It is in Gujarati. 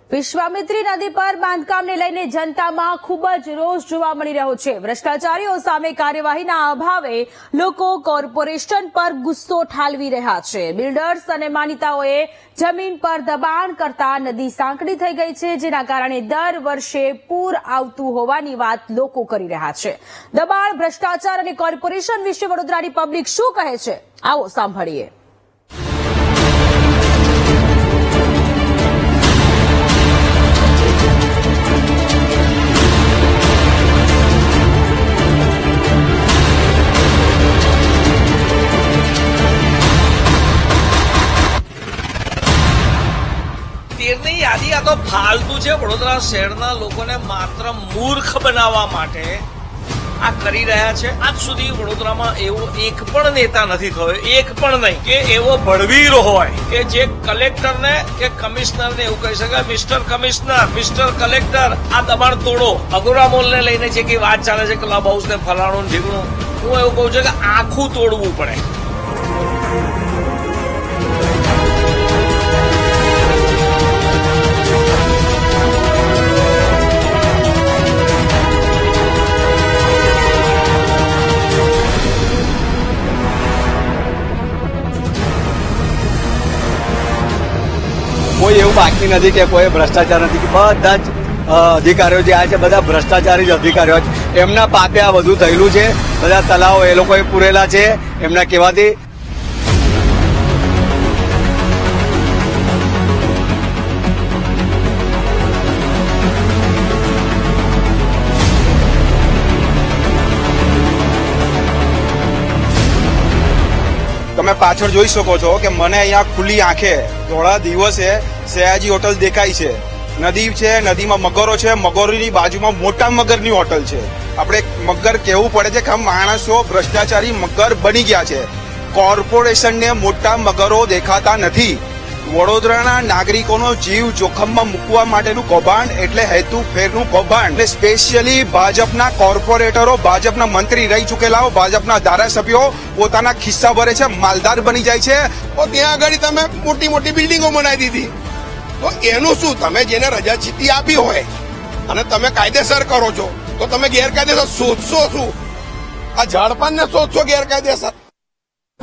વિશ્વામિત્રી નદી પર બાંધકામને લઈને જનતામાં ખૂબ જ રોષ જોવા મળી રહ્યો છે। ભ્રષ્ટાચારીઓ સામે કાર્યવાહીના અભાવે લોકો કોર્પોરેશન પર ગુસ્સો ઠાલવી રહ્યા છે। બિલ્ડર્સ અને માનીતાઓએ જમીન પર દબાણ કરતા નદી સાંકડી થઈ ગઈ છે, જેના કારણે દર વર્ષે પૂર આવતું હોવાની વાત લોકો કરી રહ્યા છે। દબાણ, ભ્રષ્ટાચાર અને કોર્પોરેશન વિશે વડોદરાની પબ્લિક શું કહે છે, આવો સાંભળીએ। તેરની યાદી આ તો ફાલતુ છે। વડોદરા શહેરના લોકોને માત્ર મૂર્ખ બનાવવા માટે આ કરી રહ્યા છે। આજ સુધી વડોદરામાં એવો એક પણ નેતા નથી થયો, એક પણ નહીં, કે એવો ભડવીર હોય કે જે કલેક્ટરને કે કમિશનરને એવું કહી શકે, મિસ્ટર કમિશનર, મિસ્ટર કલેક્ટર, આ દબાણ તોડો। અગોરા મોલને લઈને જે કઈ વાત ચાલે છે, ક્લબ હાઉસ ને ફલાણું ઢીકણું, હું એવું કહું છું કે આખું તોડવું પડે। કોઈ એવું બાકી નથી કે કોઈ ભ્રષ્ટાચાર નથી, કે બધા જ અધિકારીઓ જે આ છે બધા ભ્રષ્ટાચારી જ અધિકારીઓ છે। એમના પાપે આ બધું થયેલું છે। બધા તલાવો એ લોકોએ પૂરેલા છે એમના કહેવાથી। તમે પાછળ જોઈ શકો છો કે મને અહીંયા ખુલ્લી આંખે ધોળા દિવસે સયાજી હોટલ દેખાય છે। નદી છે, નદીમાં મગરો છે, મગરોની બાજુમાં મોટા મગરની હોટલ છે। આપણે મગર કહેવું પડે છે કે આમ માણસો ભ્રષ્ટાચારી મગર બની ગયા છે। કોર્પોરેશનને મોટા મગરો દેખાતા નથી। વડોદરાના નાગરિકોનો જીવ જોખમમાં મૂકવા માટેનું કૌભાંડ એટલે હેતુફેરનું કૌભાંડ। એટલે સ્પેશિયલી ભાજપના કોર્પોરેટરો, ભાજપના મંત્રી રહી ચૂકેલાઓ, ભાજપના ધારાસભ્યો પોતાના ખિસ્સા ભરે છે, માલદાર બની જાય છે। તો ત્યાં આગળ તમે મોટી મોટી બિલ્ડિંગો બનાવી દીધી, તો એનું શું? તમે જેને રજા ચીઠી આપી હોય અને તમે કાયદેસર કરો છો, તો તમે ગેરકાયદેસર શોધશો શું? આ ઝાડપાનને શોધશો ગેરકાયદેસર?